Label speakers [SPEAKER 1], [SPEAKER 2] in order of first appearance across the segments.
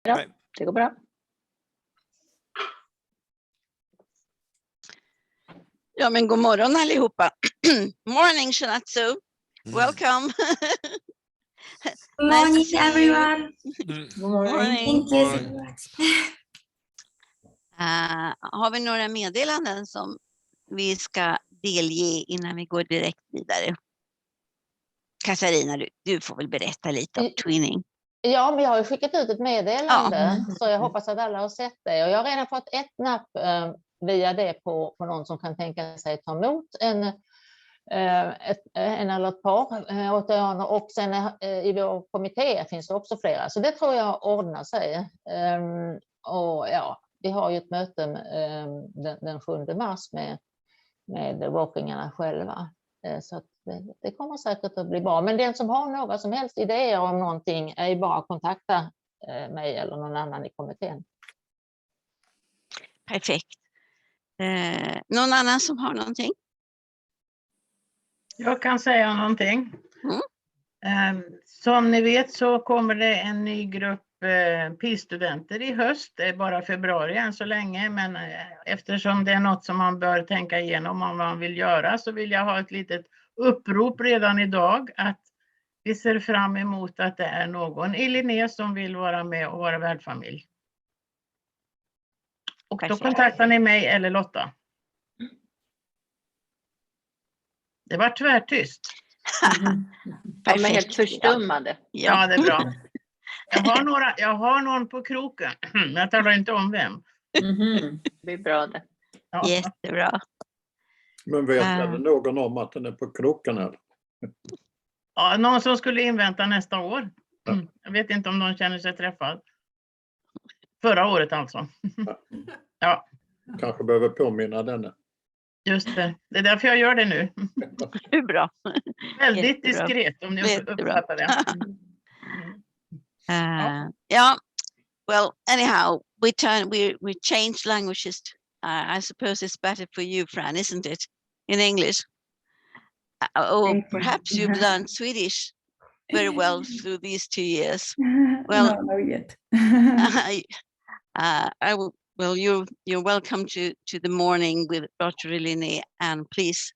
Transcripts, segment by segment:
[SPEAKER 1] Ja, det går bra.
[SPEAKER 2] Ja, men god morgon allihopa. Morning Shinatsu. Welcome.
[SPEAKER 3] Good
[SPEAKER 2] Nice to
[SPEAKER 3] morning,
[SPEAKER 2] see you.
[SPEAKER 3] everyone.
[SPEAKER 1] Good
[SPEAKER 2] Morning.
[SPEAKER 3] Thank you so much.
[SPEAKER 2] Har vi några meddelanden som vi ska delge innan vi går direkt vidare? Katarina, du får väl berätta lite om twinning.
[SPEAKER 4] Ja, men jag har ju skickat ut ett meddelande så jag hoppas att alla har sett det. Och jag har redan fått ett napp via det på någon som kan tänka sig ta emot en eller ett par oceaner, och sen i vår kommitté finns det också flera. Så det tror jag ordnar sig. Och ja, vi har ju ett möte den 7 mars med walkingarna själva. Så att det kommer säkert att bli bra. Men den som har några som helst idéer om någonting är bara att kontakta mig eller någon annan i kommittén.
[SPEAKER 2] Perfekt. Någon annan som har någonting?
[SPEAKER 5] Jag kan säga någonting. Som ni vet så kommer det en ny grupp PI-studenter i höst. Det är bara februari än så länge, men eftersom det är något som man bör tänka igenom om man vill göra, så vill jag ha ett litet upprop redan idag att vi ser fram emot att det är någon i Linné som vill vara med och vara värdfamilj. Och då kontaktar ni mig eller Lotta. Det var tvärtyst.
[SPEAKER 1] De är helt förstummade.
[SPEAKER 5] Ja, det är bra. Jag har någon på kroken. Jag talar inte om vem.
[SPEAKER 1] Det är bra det.
[SPEAKER 5] Ja.
[SPEAKER 2] Jättebra.
[SPEAKER 6] Men vet någon om att den är på kroken eller?
[SPEAKER 5] Ja, någon som skulle invänta nästa år. Jag vet inte om de känner sig träffad. Förra året alltså. Ja.
[SPEAKER 6] Kanske behöver påminna denne.
[SPEAKER 5] Just det. Det är därför jag gör det nu.
[SPEAKER 2] Hur bra.
[SPEAKER 5] Väldigt diskret om ni uppfattar det.
[SPEAKER 2] Yeah. Well, anyhow, we changed languages. I suppose it's better for you, Fran, isn't it? In English. Perhaps you've learned Swedish very well through these 2 years. Well,
[SPEAKER 3] no, not yet.
[SPEAKER 2] Well, you're welcome to the morning with Dr. Linné, and please,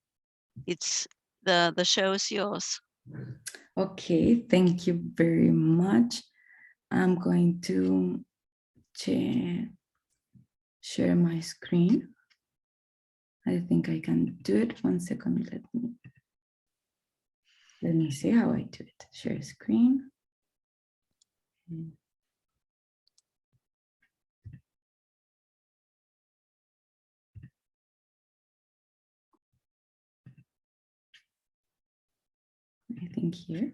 [SPEAKER 2] the show is yours.
[SPEAKER 3] Okay, thank you very much. I'm going to share my screen. I think I can do it. 1 second, let me see how I do it. Share screen. I think here.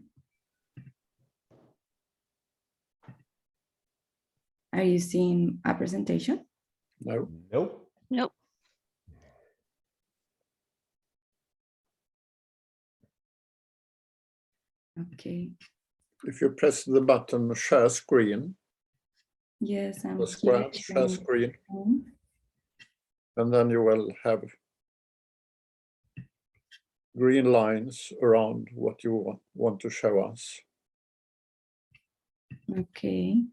[SPEAKER 3] Are you seeing a presentation?
[SPEAKER 6] No.
[SPEAKER 7] Nope.
[SPEAKER 2] Nope.
[SPEAKER 3] Okay.
[SPEAKER 6] If you press the button share screen.
[SPEAKER 3] Yes, I'm
[SPEAKER 6] share screen. And then you will have green lines around what you want to show us.
[SPEAKER 3] Okay.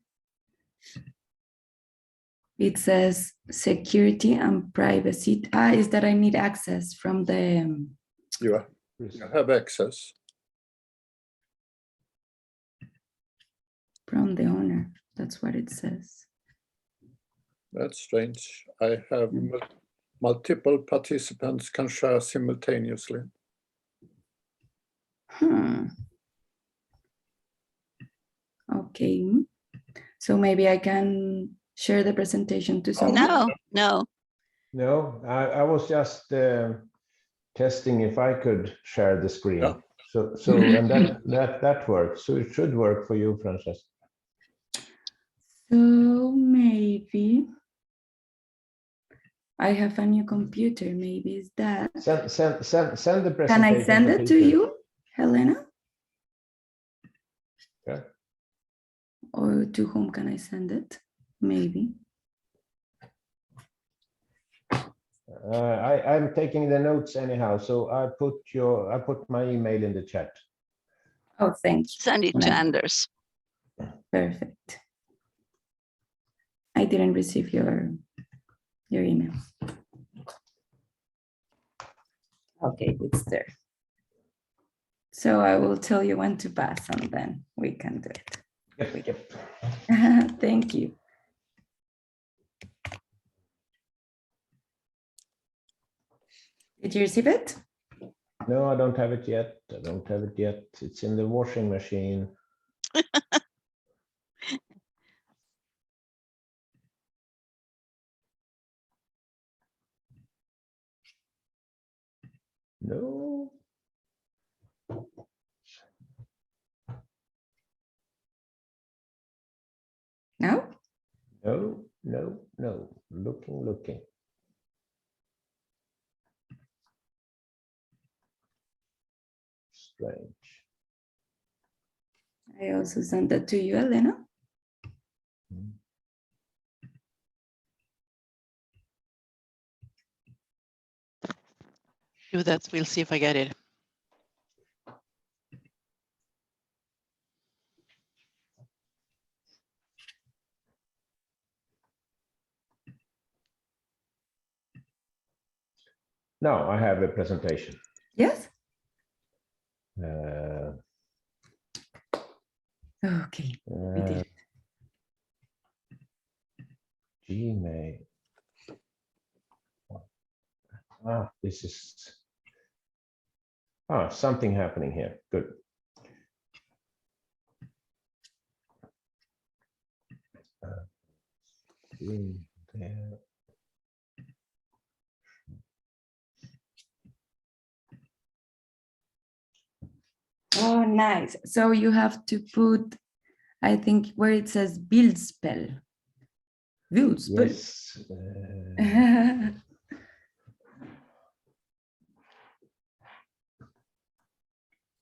[SPEAKER 3] It says security and privacy. Is that I need access from the...
[SPEAKER 6] You have access.
[SPEAKER 3] From the owner. That's what it says.
[SPEAKER 6] That's strange. I have multiple participants can share simultaneously.
[SPEAKER 3] Okay. So maybe I can share the presentation to someone.
[SPEAKER 2] No.
[SPEAKER 7] No, I was just testing if I could share the screen.
[SPEAKER 6] Yeah.
[SPEAKER 7] So and that works. So it should work for you, Francesca.
[SPEAKER 3] So maybe I have a new computer. Maybe it's that.
[SPEAKER 7] Send the presentation.
[SPEAKER 3] Can I send it to you, Helena?
[SPEAKER 7] Yeah.
[SPEAKER 3] Or to whom can I send it? Maybe.
[SPEAKER 7] I'm taking the notes anyhow, so I put my email in the chat.
[SPEAKER 3] Oh, thank you.
[SPEAKER 2] Send it to Anders.
[SPEAKER 3] Perfect. I didn't receive your email. Okay, it's there. So I will tell you when to pass and then we can do it.
[SPEAKER 7] Yep.
[SPEAKER 3] Thank you. Did you receive it?
[SPEAKER 7] No, I don't have it yet. It's in the washing machine. No.
[SPEAKER 3] No?
[SPEAKER 7] No. Looking. Strange.
[SPEAKER 3] I also sent that to you, Elena.
[SPEAKER 8] Do that. We'll see if I get it.
[SPEAKER 7] Now I have a presentation.
[SPEAKER 3] Yes?
[SPEAKER 7] Uh,
[SPEAKER 3] Okay, we did.
[SPEAKER 7] Gmail. This is something happening here. Good. There.
[SPEAKER 3] Oh, nice. So you have to put, I think, where it says bildspel. Bildspel.
[SPEAKER 7] Yes.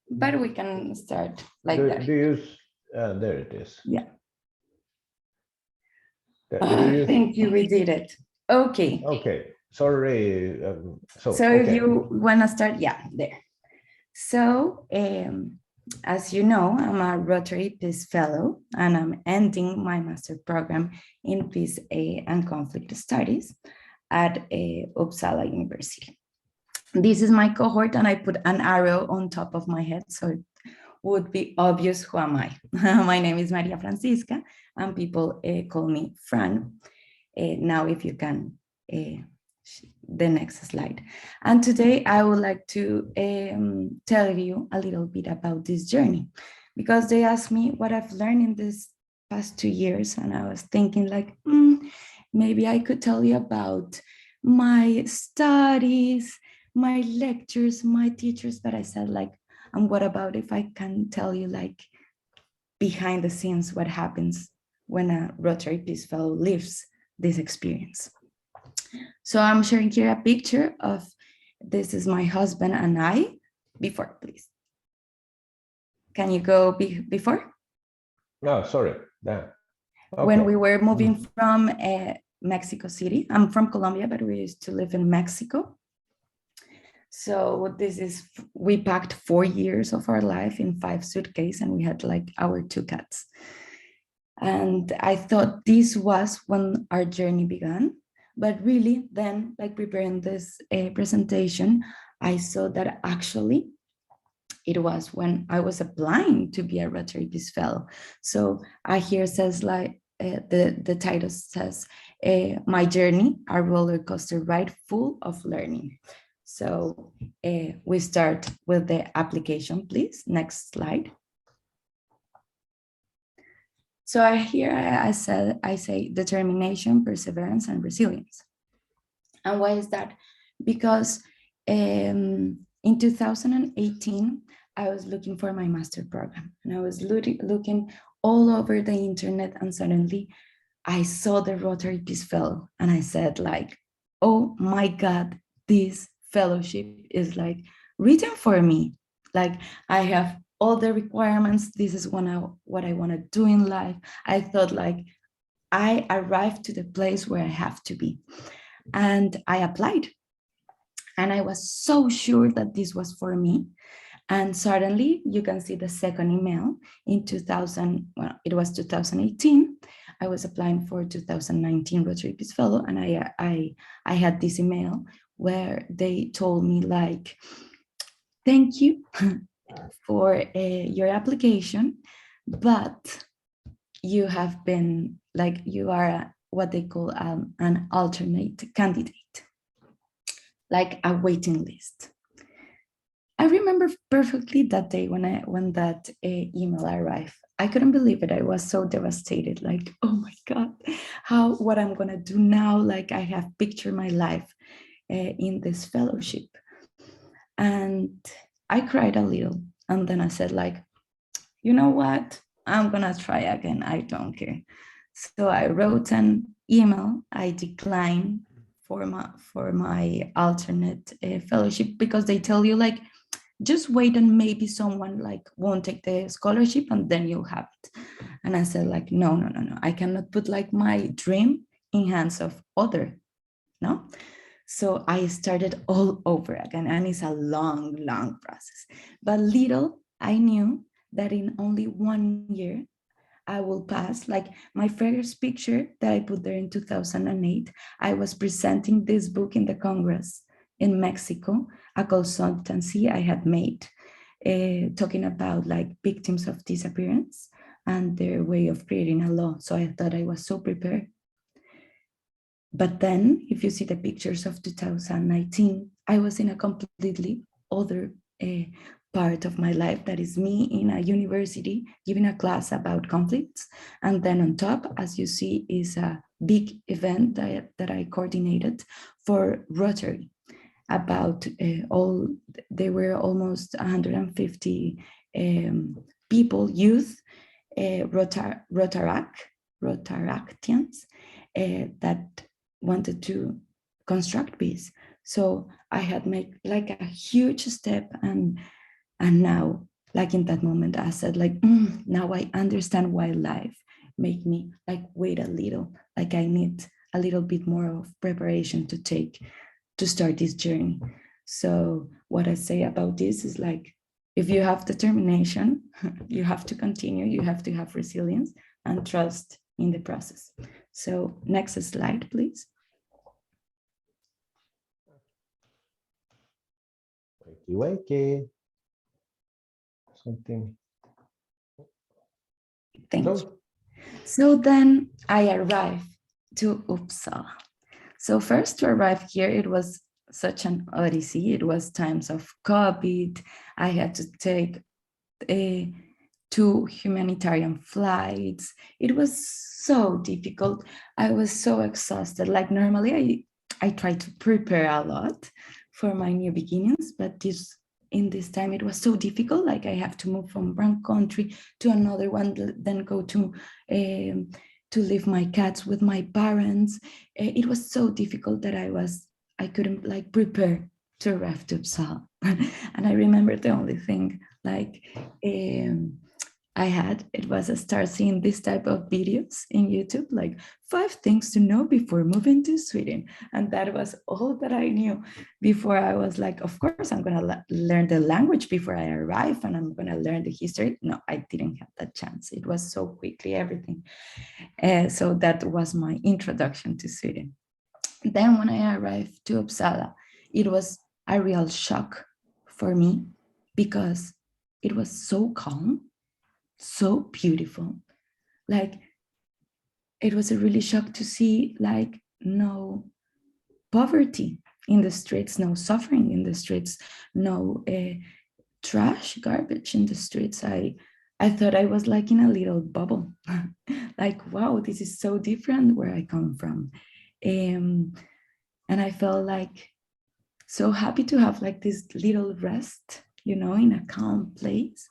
[SPEAKER 3] But we can start like
[SPEAKER 7] do
[SPEAKER 3] that.
[SPEAKER 7] you? There it is.
[SPEAKER 3] Yeah.
[SPEAKER 7] Do you?
[SPEAKER 3] Thank you, we did it. Okay.
[SPEAKER 7] Okay. Sorry.
[SPEAKER 3] So
[SPEAKER 7] okay.
[SPEAKER 3] you want to start? Yeah, there. So, as you know, I'm a Rotary Peace Fellow, and I'm ending my master program in Peace and Conflict Studies at Uppsala University. This is my cohort, and I put an arrow on top of my head, so it would be obvious who am I. My name is Maria Francisca, and people call me Fran. Now, if you can, the next slide. And today I would like to tell you a little bit about this journey, because they asked me what I've learned in this past 2 years, and I was thinking like, maybe I could tell you about my studies, my lectures, my teachers, but I said like, and what about if I can tell you like behind the scenes what happens when a Rotary Peace Fellow lives this experience. So I'm sharing here a picture of, this is my husband and I, before, please. Can you go before?
[SPEAKER 7] No, sorry. Yeah. Okay.
[SPEAKER 3] When we were moving from Mexico City, I'm from Colombia, but we used to live in Mexico. So this is, we packed 4 years of our life in 5 suitcases, and we had like our 2 cats. And I thought this was when our journey began. But really then, like preparing this presentation, I saw that actually it was when I was applying to be a Rotary Peace Fellow. So I here says like, the title says, my journey, a roller coaster ride full of learning. So we start with the application, please. Next slide. So I say determination, perseverance, and resilience. And why is that? Because in 2018, I was looking for my master program, and I was looking all over the internet, and suddenly I saw the Rotary Peace Fellow, and I said like, oh my God, this fellowship is like written for me. Like I have all the requirements. This is what I want to do in life. I thought like I arrived to the place where I have to be. And I applied. And I was so sure that this was for me. And suddenly you can see the second email in 2018. I was applying for 2019 Rotary Peace Fellow, and I had this email where they told me like, thank you for your application, but you have been like, you are what they call an alternate candidate, like a waiting list. I remember perfectly that day when that email arrived. I couldn't believe it. I was so devastated, like, oh my God, what I'm gonna do now? Like, I have pictured my life in this fellowship. And I cried a little. And then I said like, you know what? I'm gonna try again. I don't care. So I wrote an email. I declined for my alternate fellowship, because they tell you like, just wait and maybe someone like won't take the scholarship and then you'll have it. And I said like, no. I cannot put like my dream in hands of other, no? So I started all over again, and it's a long process. But little I knew that in only 1 year, I will pass. Like my first picture that I put there in 2008, I was presenting this book in the Congress in Mexico, a consultancy I had made, talking about like victims of disappearance and their way of creating a law. So I thought I was so prepared. But then if you see the pictures of 2019, I was in a completely other part of my life. That is me in a university giving a class about conflicts. And then on top, as you see, is a big event that I coordinated for Rotary about there were almost 150 people, youth, Rotaractians that wanted to construct peace. So I had made like a huge step, and now, like in that moment, I said like, now I understand why life made me like wait a little, like I need a little bit more of preparation to start this journey. So what I say about this is like, if you have determination, you have to continue, you have to have resilience and trust in the process. So next slide, please.
[SPEAKER 7] Wakey. Something.
[SPEAKER 3] Thank you. So then I arrived to Uppsala. So first to arrive here, it was such an odyssey. It was times of COVID. I had to take 2 humanitarian flights. It was so difficult. I was so exhausted. Like normally I try to prepare a lot for my new beginnings, but in this time it was so difficult. Like I have to move from one country to another one, then go to leave my cats with my parents. It was so difficult that I couldn't like prepare to arrive to Uppsala. And I remember the only thing like I had, it was I start seeing this type of videos in YouTube, like 5 things to know before moving to Sweden. And that was all that I knew before. I was like, of course, I'm going to learn the language before I arrive, and I'm going to learn the history. No, I didn't have that chance. It was so quickly, everything. So that was my introduction to Sweden. Then when I arrived to Uppsala, it was a real shock for me, because it was so calm, so beautiful. Like it was a really shock to see like no poverty in the streets, no suffering in the streets, no trash, garbage in the streets. I thought I was like in a little bubble. Like, wow, this is so different where I come from. And I felt like so happy to have like this little rest, you know, in a calm place.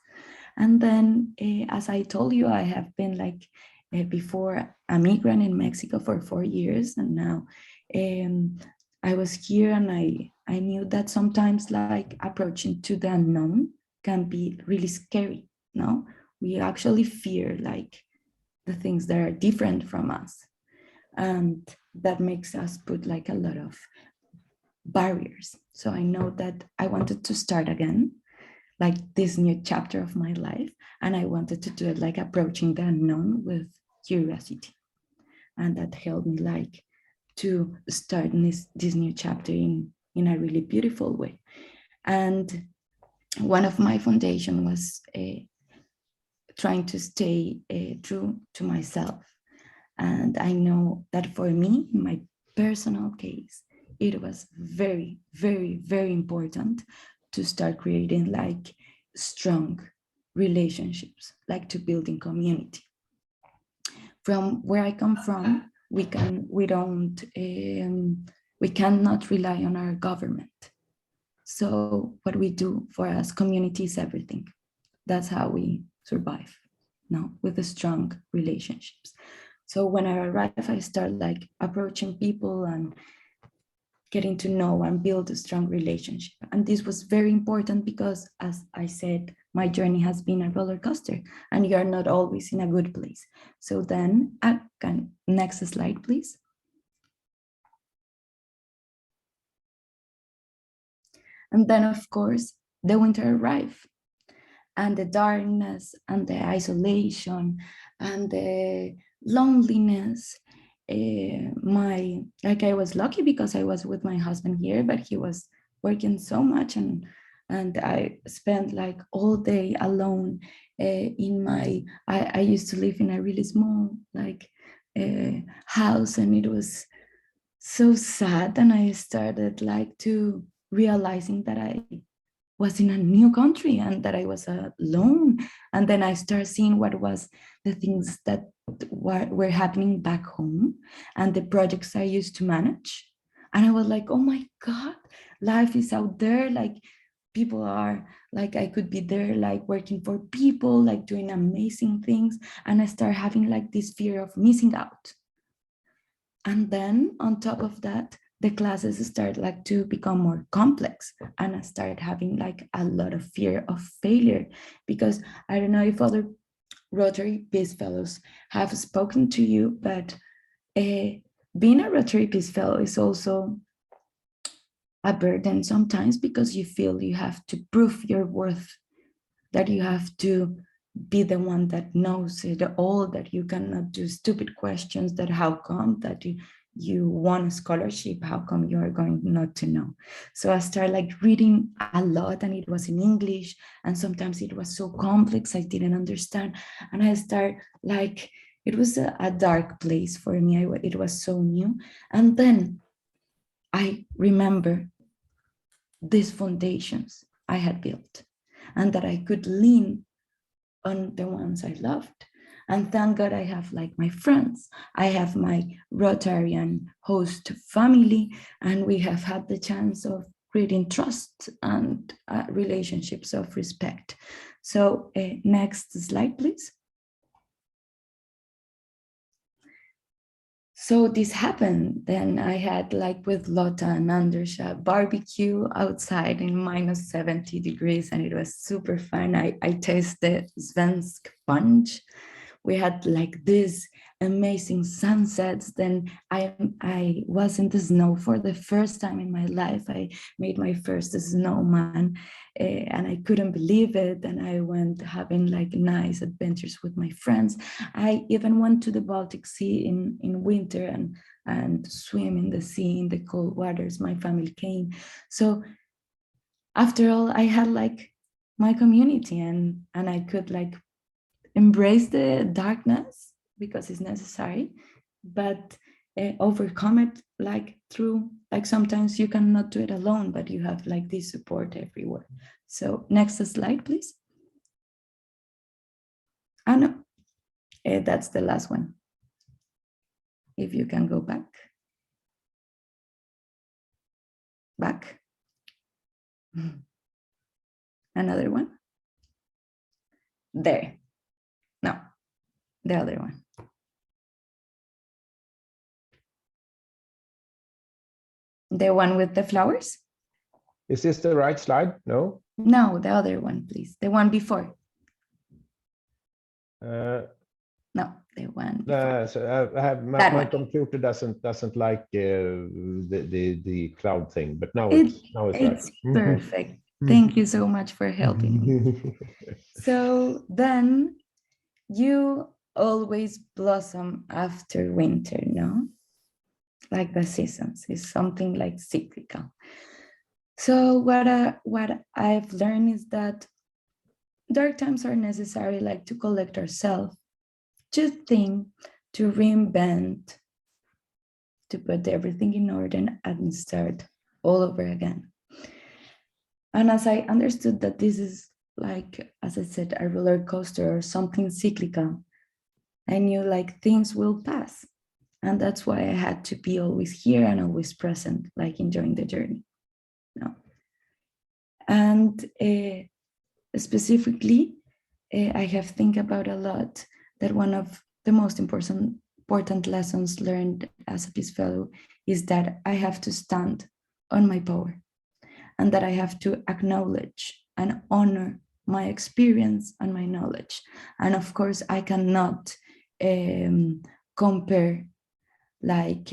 [SPEAKER 3] And then, as I told you, I have been like before a migrant in Mexico for 4 years, and now I was here, and I knew that sometimes like approaching to the unknown can be really scary. No, we actually fear like the things that are different from us, and that makes us put like a lot of barriers. So I know that I wanted to start again, like this new chapter of my life, and I wanted to do it like approaching the unknown with curiosity. and that helped me like to start this new chapter in a really beautiful way. And one of my foundation was trying to stay true to myself. And I know that for me, in my personal case, it was very, very, very important to start creating like strong relationships, like to building community. From where I come from, we cannot rely on our government. So what we do for us, community is everything. That's how we survive, with the strong relationships. So when I arrive, I start like approaching people and getting to know and build a strong relationship. And this was very important because, as I said, my journey has been a roller coaster and you're not always in a good place. So then, next slide, please. And then, of course, the winter arrived, and the darkness and the isolation and the loneliness. I was lucky because I was with my husband here, but he was working so much, and I spent like all day alone I used to live in a really small house, and it was so sad. And I started like to realizing that I was in a new country and that I was alone. And then I started seeing what was the things that were happening back home and the projects I used to manage. And I was like, oh my God, life is out there. Like people are like, I could be there, like working for people, like doing amazing things. And I started having like this fear of missing out. And then on top of that, the classes start like to become more complex, and I started having like a lot of fear of failure, because I don't know if other Rotary Peace Fellows have spoken to you, but being a Rotary Peace Fellow is also a burden sometimes, because you feel you have to prove your worth, that you have to be the one that knows it all, that you cannot do stupid questions, that how come that you won a scholarship, how come you are going not to know? So I started like reading a lot, and it was in English, and sometimes it was so complex I didn't understand, and I started like, it was a dark place for me. It was so new. And then I remember these foundations I had built, and that I could lean on the ones I loved. And thank God I have like my friends. I have my Rotarian host family, and we have had the chance of creating trust and relationships of respect. So next slide, please. So this happened. Then I had like with Lotta and Anders barbecue outside in minus 70 degrees, and it was super fun. I tasted svensk punch. We had like this amazing sunsets. Then I was in the snow for the first time in my life. I made my first snowman, and I couldn't believe it. And I went having like nice adventures with my friends. I even went to the Baltic Sea in winter and swim in the sea in the cold waters. My family came. So after all, I had like my community, and I could like embrace the darkness because it's necessary, but overcome it like through, like sometimes you cannot do it alone, but you have like this support everywhere. So next slide, please. No, that's the last one. If you can go back. Another one. There. No, the other one. The one with the flowers?
[SPEAKER 7] Is this the right slide? No?
[SPEAKER 3] No, the other one, please. The one before. No, the one before.
[SPEAKER 7] So I have my computer doesn't like the cloud thing, but now it's
[SPEAKER 3] right. Perfect.
[SPEAKER 7] Mm-hmm.
[SPEAKER 3] Thank you so much for helping me. So then you always blossom after winter, no? Like the seasons is something like cyclical. So what I've learned is that dark times are necessary, like to collect ourselves, to think, to reinvent, to put everything in order and start all over again. And as I understood that this is like, as I said, a roller coaster or something cyclical, I knew like things will pass. And that's why I had to be always here and always present, like enjoying the journey. No. And specifically, I have think about a lot that one of the most important lessons learned as a Peace Fellow is that I have to stand on my power, and that I have to acknowledge and honor my experience and my knowledge. And of course, I cannot compare like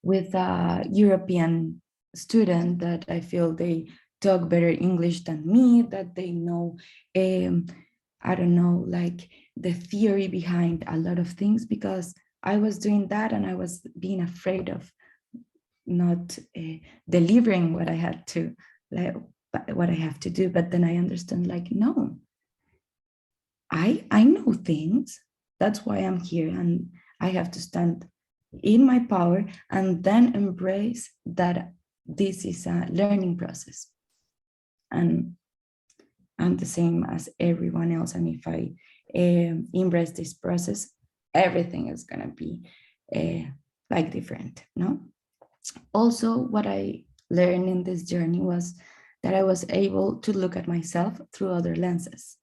[SPEAKER 3] with a European student that I feel they talk better English than me, that they know, I don't know, like the theory behind a lot of things, because I was doing that and I was being afraid of not delivering what I had to, like, what I have to do. But then I understand, like, no, I know things. That's why I'm here, and I have to stand in my power and then embrace that this is a learning process. And I'm the same as everyone else. And if I embrace this process, everything is gonna be like different, no? Also, what I learned in this journey was that I was able to look at myself through other lenses.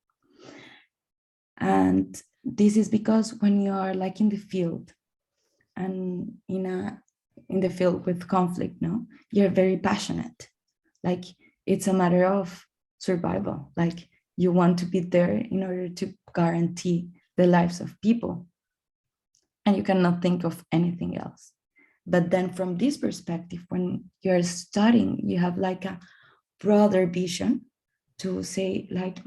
[SPEAKER 3] And this is because when you are like in the field and in the field with conflict, no, you're very passionate. Like it's a matter of survival. Like you want to be there in order to guarantee the lives of people. And you cannot think of anything else. But then from this perspective, when you're studying, you have like a broader vision to say like,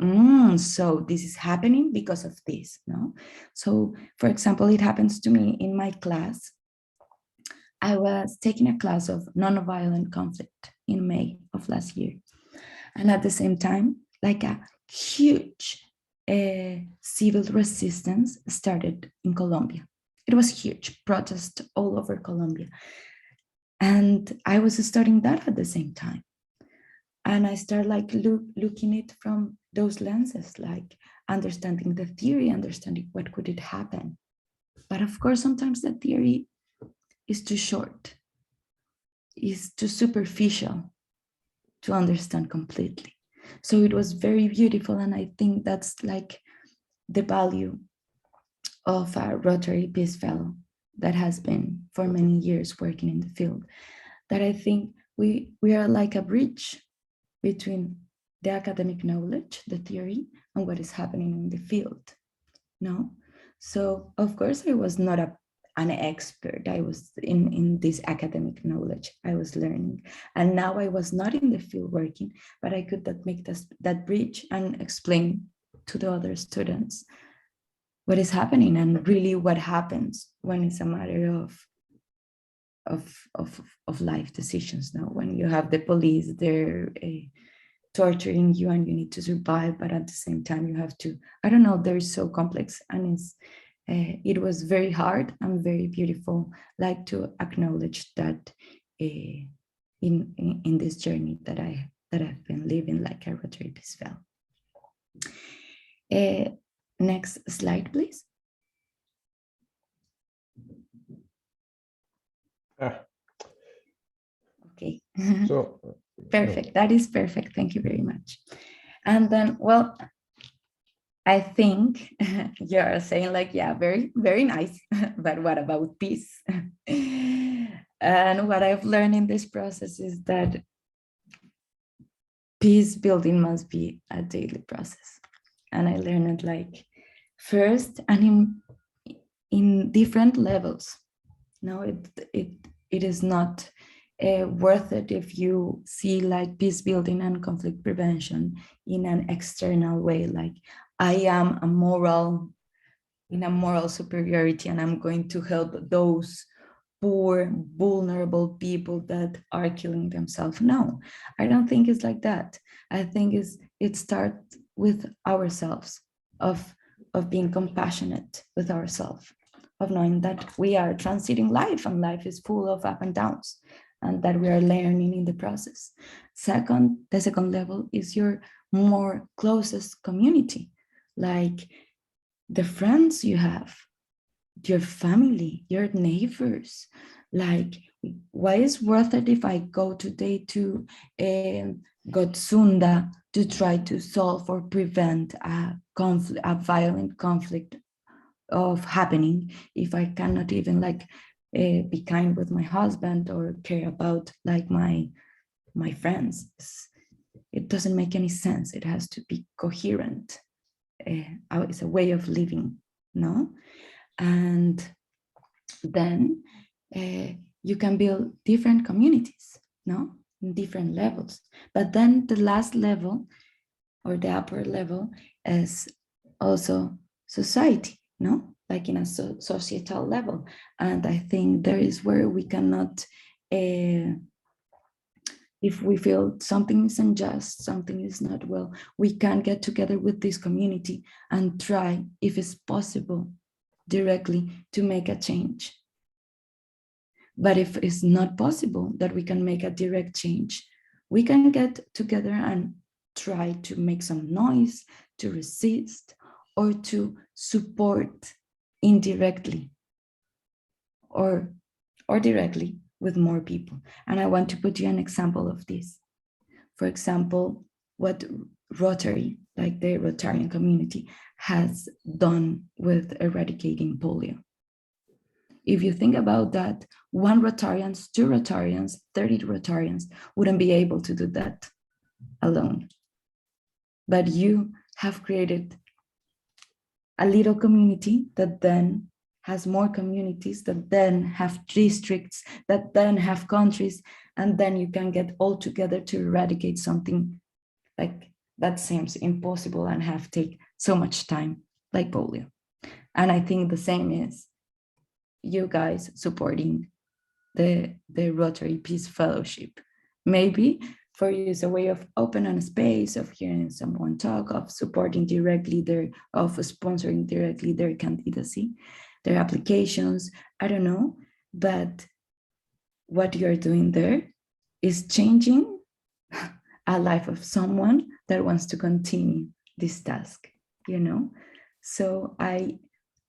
[SPEAKER 3] so this is happening because of this, no? So for example, it happens to me in my class. I was taking a class of nonviolent conflict in May of last year. And at the same time, like a huge civil resistance started in Colombia. It was huge, protest all over Colombia. And I was studying that at the same time. And I started like looking it from those lenses, like understanding the theory, understanding what could it happen. But of course, sometimes the theory is too short, is too superficial to understand completely. So it was very beautiful. And I think that's like the value of a Rotary Peace Fellow that has been for many years working in the field, that I think we are like a bridge between the academic knowledge, the theory, and what is happening in the field, no? So of course I was not an expert. I was in this academic knowledge I was learning. And now I was not in the field working, but I could make that bridge and explain to the other students what is happening and really what happens when it's a matter of life decisions. Now, when you have the police, they're torturing you and you need to survive, but at the same time you have to, I don't know, they're so complex, and it was very hard and very beautiful, like to acknowledge that in this journey that I've been living like a Rotary Peace Fellow. Next slide, please. Okay.
[SPEAKER 7] So
[SPEAKER 3] Perfect. That is perfect. Thank you very much. And then, well, I think you are saying like, yeah, very, very nice. But what about peace? And what I've learned in this process is that peace building must be a daily process. And I learned it like first and in different levels. No, it is not worth it if you see like peace building and conflict prevention in an external way, like I am a moral in a moral superiority, and I'm going to help those poor, vulnerable people that are killing themselves. No, I don't think it's like that. I think it starts with ourselves, of being compassionate with ourselves, of knowing that we are transiting life, and life is full of up and downs, and that we are learning in the process. The second level is your more closest community, like the friends you have, your family, your neighbors. Like, why is worth it if I go today to Gotsunda to try to solve or prevent a violent conflict of happening, if I cannot even like be kind with my husband or care about like my friends? It doesn't make any sense. It has to be coherent. It's a way of living, no? And then you can build different communities, no, in different levels. But then the last level, or the upper level, is also society, no, like in a societal level. And I think there is where we cannot, if we feel something is unjust, something is not well, we can get together with this community and try, if it's possible, directly to make a change. But if it's not possible that we can make a direct change, we can get together and try to make some noise, to resist, or to support indirectly or directly with more people. And I want to put you an example of this. For example, what Rotary, like the Rotarian community, has done with eradicating polio. If you think about that, 1 Rotarians, 2 Rotarians, 30 Rotarians wouldn't be able to do that alone. But you have created a little community that then has more communities, that then have districts, that then have countries, and then you can get all together to eradicate something like that seems impossible and have take so much time, like polio. And I think the same is you guys supporting the Rotary Peace Fellowship. Maybe for you it's a way of opening a space, of hearing someone talk, of supporting directly of sponsoring directly their candidacy, their applications, I don't know. But what you're doing there is changing a life of someone that wants to continue this task, you know? So I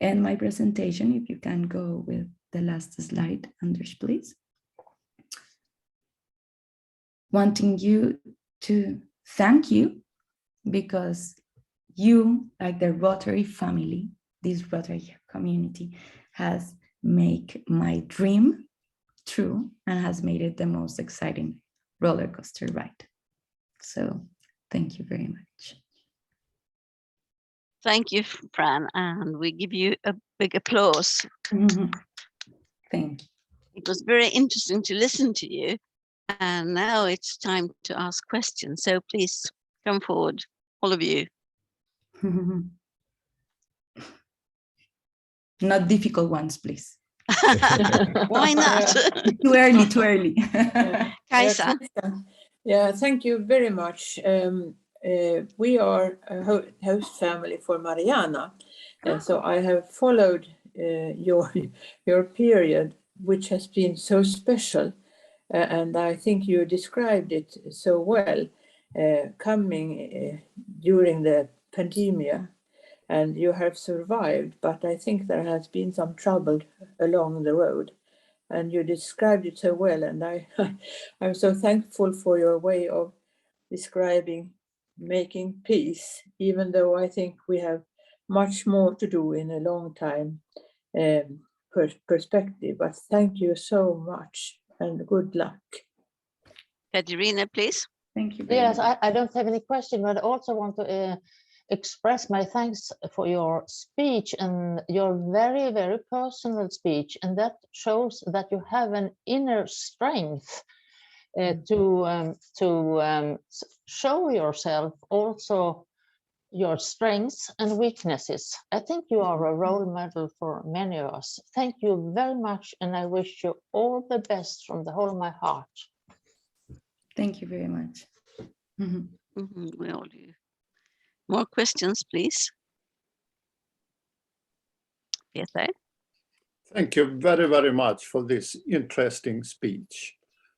[SPEAKER 3] end my presentation. If you can go with the last slide, Anders, please. Wanting you to thank you, because you, like the Rotary family, this Rotary community, has made my dream true and has made it the most exciting roller coaster ride. So thank you very much.
[SPEAKER 2] Thank you, Fran, and we give you a big applause.
[SPEAKER 3] Thank you.
[SPEAKER 2] It was very interesting to listen to you. And now it's time to ask questions. So please come forward, all of you.
[SPEAKER 3] Not difficult ones, please.
[SPEAKER 2] Why not?
[SPEAKER 3] Too early, too early.
[SPEAKER 2] Kaisa.
[SPEAKER 8] Yeah, thank you very much. We are a host family for Mariana. So I have followed your period, which has been so special. And I think you described it so well, coming during the pandemic, and you have survived, but I think there has been some trouble along the road, and you described it so well, and I'm so thankful for your way of describing making peace, even though I think we have much more to do in a long time perspective. But thank you so much, and good luck.
[SPEAKER 2] Katerina, please.
[SPEAKER 3] Thank you.
[SPEAKER 4] Yes, I don't have any question, but I also want to express my thanks for your speech, and your very, very personal speech. And that shows that you have an inner strength to show yourself also your strengths and weaknesses. I think you are a role model for many of us. Thank you very much, and I wish you all the best from the whole of my heart.
[SPEAKER 3] Thank you very much.
[SPEAKER 2] We all do. More questions, please. Peter?
[SPEAKER 6] Thank you very, very much for this interesting speech.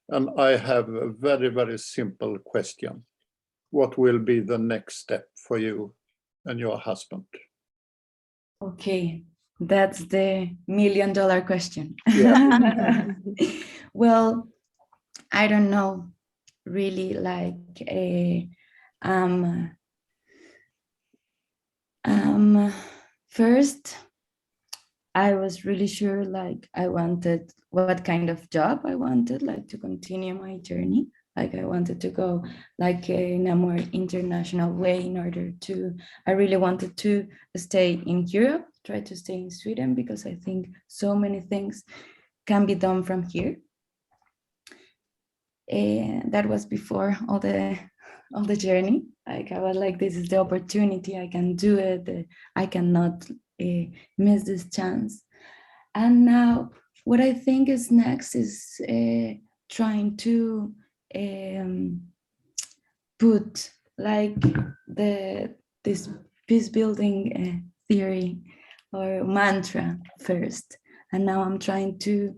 [SPEAKER 6] And I have a very, very simple question. What will be the next step for you and your husband?
[SPEAKER 3] Okay, that's the $1 million question.
[SPEAKER 6] Yeah.
[SPEAKER 3] Well, I don't know, really, like first I was really sure, like I wanted what kind of job I wanted, like to continue my journey. Like I wanted to go like in a more international way in order to, I really wanted to stay in Europe, try to stay in Sweden, because I think so many things can be done from here. And that was before all the journey. Like I was like, this is the opportunity, I can do it, I cannot miss this chance. And now what I think is next is trying to put like this peace building theory or mantra first. And now I'm trying to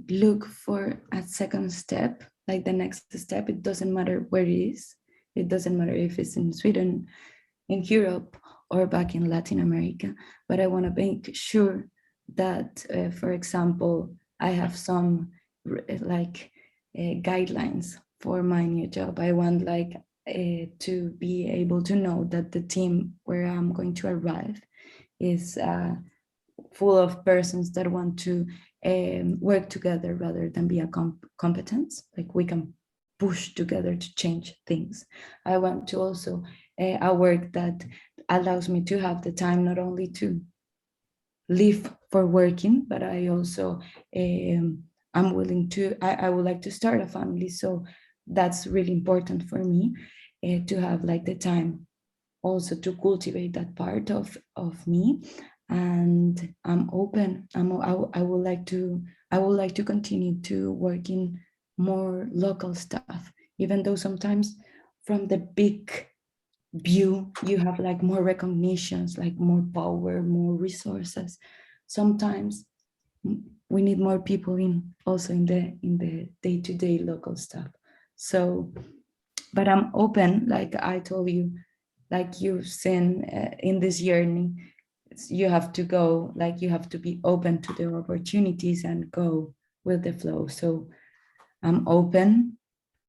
[SPEAKER 3] look for a second step, like the next step. It doesn't matter where it is. It doesn't matter if it's in Sweden, in Europe, or back in Latin America. But I want to make sure that, for example, I have some guidelines for my new job. I want to be able to know that the team where I'm going to arrive is full of persons that want to work together rather than be a competence. Like we can push together to change things. I want to also a work that allows me to have the time not only to live for working, but I also I'm willing to, I would like to start a family. So that's really important for me to have like the time also to cultivate that part of me. And I'm open. I would like to continue to work in more local stuff, even though sometimes from the big view you have like more recognitions, like more power, more resources. Sometimes we need more people also in the day-to-day local stuff. So, but I'm open, like I told you, like you've seen in this journey, you have to go, like you have to be open to the opportunities and go with the flow. So I'm open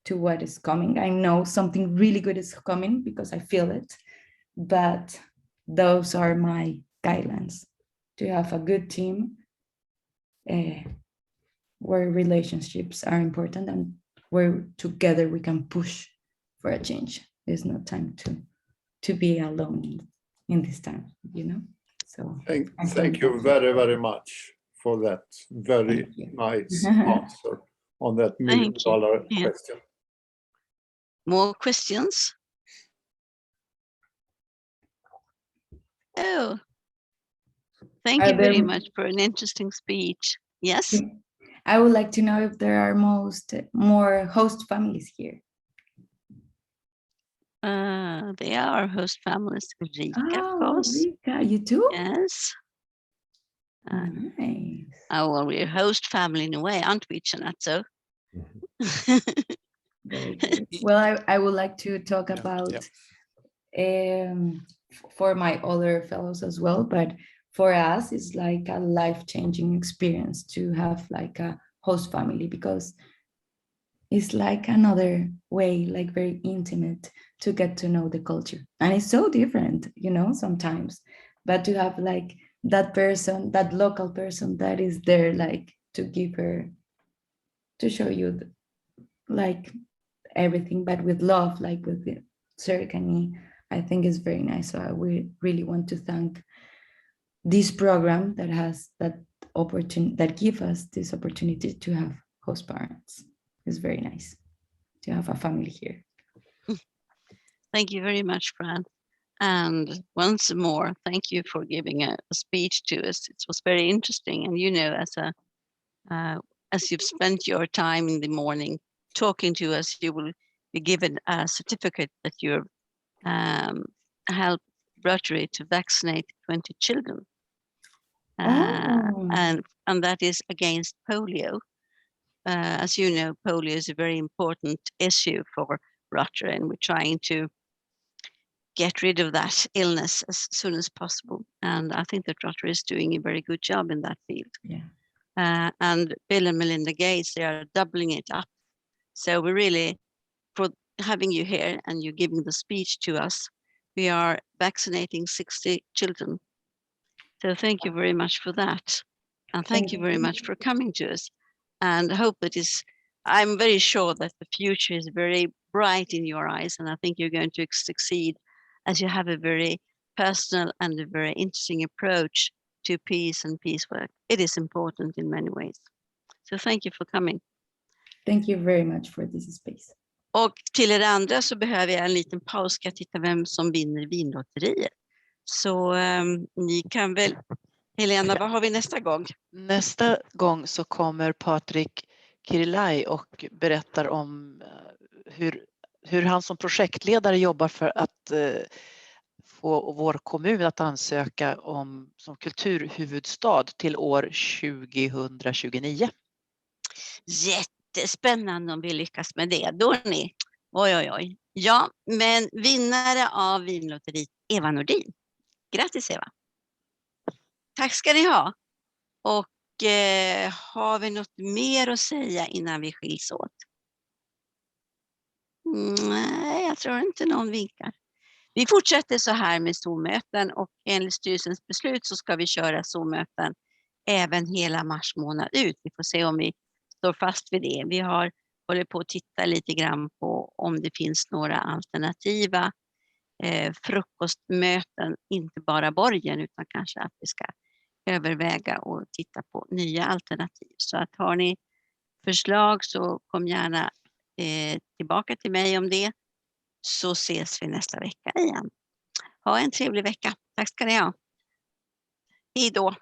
[SPEAKER 3] to what is coming. I know something really good is coming because I feel it, but those are my guidelines: to have a good team where relationships are important and where together we can push for a change. There's no time to be alone in this time, you know? So
[SPEAKER 6] thank you very, very much for that very nice answer on that $1 million question.
[SPEAKER 2] More questions? Oh, thank you very much for an interesting speech. Yes?
[SPEAKER 3] I would like to know if there are more host families here.
[SPEAKER 2] They are host families. Rika, of course.
[SPEAKER 3] Rika, you too?
[SPEAKER 2] Yes.
[SPEAKER 3] Nice.
[SPEAKER 2] Well, we're a host family in a way, aren't we, Chanatzo?
[SPEAKER 3] Very good. Well, I would like to talk about for my other fellows as well, but for us, it's like a life-changing experience to have like a host family, because it's like another way, like very intimate, to get to know the culture. And it's so different, you know, sometimes, but to have like that person, that local person that is there, like to give her, to show you like everything, but with love, like with the ceremony, I think is very nice. So we really want to thank this program that has that opportunity, that give us this opportunity to have host parents. It's very nice to have a family here.
[SPEAKER 2] Thank you very much, Fran. And once more, thank you for giving a speech to us. It was very interesting. And you know, as you've spent your time in the morning talking to us, you will be given a certificate that you've helped Rotary to vaccinate 20 children. And that is against polio. As you know, polio is a very important issue for Rotary, and we're trying to get rid of that illness as soon as possible. And I think that Rotary is doing a very good job in that field.
[SPEAKER 3] Yeah.
[SPEAKER 2] And Bill and Melinda Gates, they are doubling it up. So we're really, for having you here and you giving the speech to us, we are vaccinating 60 children. So thank you very much for that. And thank you very much for coming to us. And I hope I'm very sure that the future is very bright in your eyes. And I think you're going to succeed as you have a very personal and a very interesting approach to peace and peace work. It is important in many ways. So thank you for coming.
[SPEAKER 3] Thank you very much for this space.
[SPEAKER 2] Och till er andra så behöver jag en liten paus, ska jag titta vem som vinner vinlotteriet. Så ni kan väl, Helena, vad har vi nästa gång?
[SPEAKER 9] Nästa gång så kommer Patrik Kirillaj och berättar om hur han som projektledare jobbar för att få vår kommun att ansöka som kulturhuvudstad till år 2029.
[SPEAKER 2] Jättespännande om vi lyckas med det. Då är ni. Oj. Ja, men vinnare av vinlotteriet, Eva Nordin. Grattis Eva. Tack ska ni ha. Och har vi något mer att säga innan vi skiljs åt? Nej, jag tror inte någon vinkar. Vi fortsätter så här med Zoom-möten och enligt styrelsens beslut så ska vi köra Zoom-möten även hela mars månad ut. Vi får se om vi står fast vid det. Vi håller på att titta lite grann på om det finns några alternativa frukostmöten, inte bara borgen utan kanske att vi ska överväga och titta på nya alternativ. Så att har ni förslag så kom gärna tillbaka till mig om det, så ses vi nästa vecka igen. Ha en trevlig vecka. Tack ska ni ha. Hej då.